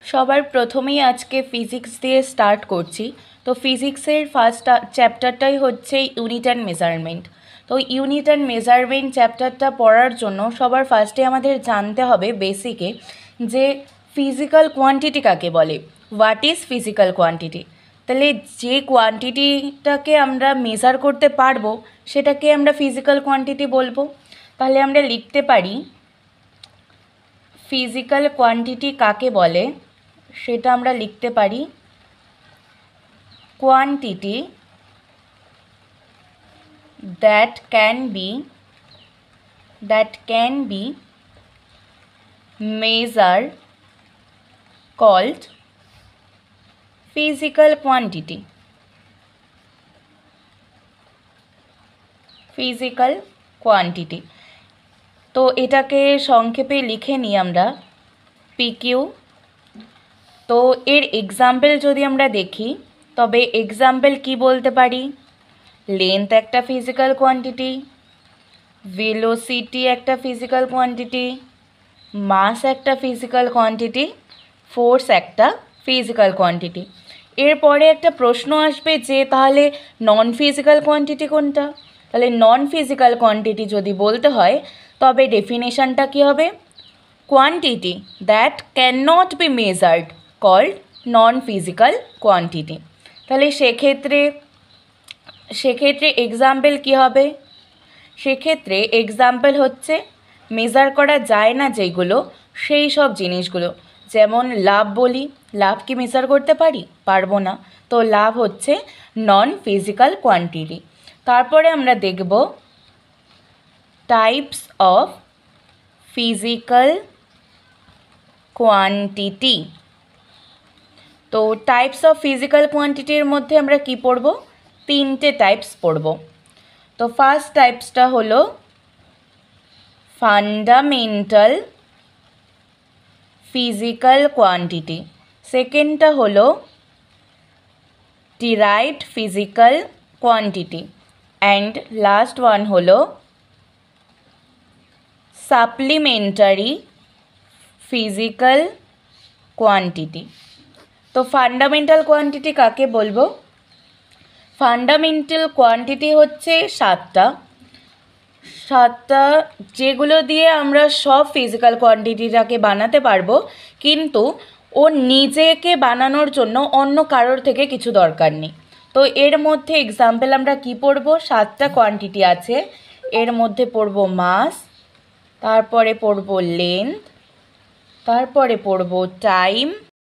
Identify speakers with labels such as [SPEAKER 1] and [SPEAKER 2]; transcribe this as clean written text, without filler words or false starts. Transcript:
[SPEAKER 1] সবার প্রথমেই আজকে ফিজিক্স দিয়ে স্টার্ট করছি। তো ফিজিক্সের ফার্স্ট চ্যাপ্টারটাই হচ্ছে ইউনিট অ্যান্ড মেজারমেন্ট। তো ইউনিট অ্যান্ড মেজারমেন্ট চ্যাপ্টারটা পড়ার জন্য সবার ফার্স্টে আমাদের জানতে হবে বেসিকে যে ফিজিক্যাল কোয়ান্টিটি কাকে বলে, হোয়াট ইজ ফিজিক্যাল কোয়ান্টিটি। তাহলে যে কোয়ান্টিটিটাকে আমরা মেজার করতে পারবো সেটাকে আমরা ফিজিক্যাল কোয়ান্টিটি বলবো। তাহলে আমরা লিখতে পারি ফিজিক্যাল কোয়ান্টিটি কাকে বলে, সেটা আমরা লিখতে পারি quantity that can be measured called physical quantity. Physical quantity. তো এটাকে সংক্ষেপে লিখে নিই আমরা পিকিউ। তো এর এক্সাম্পল যদি আমরা দেখি তবে এক্সাম্পল কি বলতে পারি, লেন্থ একটা ফিজিক্যাল কোয়ান্টিটি, ভেলোসিটি একটা ফিজিক্যাল কোয়ান্টিটি, মাস একটা ফিজিক্যাল কোয়ান্টিটি, ফোর্স একটা ফিজিক্যাল কোয়ান্টিটি। এরপরে একটা প্রশ্ন আসবে যে তাহলে নন ফিজিক্যাল কোয়ান্টিটি কোনটা। তাহলে নন ফিজিক্যাল কোয়ান্টিটি যদি বলতে হয় তবে ডেফিনেশনটা কী হবে, quantity that can not be measured called non physical quantity. তাহলে সেক্ষেত্রে এক্সাম্পল কী হবে, সেক্ষেত্রে এক্সাম্পল হচ্ছে মেজার করা যায় না যেগুলো, সেই সব জিনিসগুলো। যেমন লাভ বলি, লাভ কি মেজার করতে পারি, পারবো না। তো লাভ হচ্ছে নন ফিজিক্যাল কোয়ান্টিটি। তারপরে আমরা দেখব টাইপস অফ ফিজিক্যাল কোয়ান্টিটি। তো টাইপস অফ ফিজিক্যাল কোয়ান্টিটির মধ্যে আমরা কি পড়ব, তিনটে টাইপস পড়ব। তো ফার্স্ট টাইপসটা হলো ফান্ডামেন্টাল ফিজিক্যাল কোয়ান্টিটি, সেকেন্ডটা হলো derived physical quantity, and last one হলো সাপ্লিমেন্টারি ফিজিক্যাল কোয়ান্টিটি। তো ফান্ডামেন্টাল কোয়ান্টিটি কাকে বলবো, ফান্ডামেন্টাল কোয়ান্টিটি হচ্ছে সাতটা, যেগুলো দিয়ে আমরা সব ফিজিক্যাল কোয়ান্টিটিটাকে বানাতে পারবো, কিন্তু ও নিজেকে বানানোর জন্য অন্য কারোর থেকে কিছু দরকার নেই। তো এর মধ্যে এক্সাম্পল আমরা কি পড়ব, সাতটা কোয়ান্টিটি আছে, এর মধ্যে পড়ব মাস, তারপরে পড়ব লেন্থ, তারপরে পড়ব টাইম,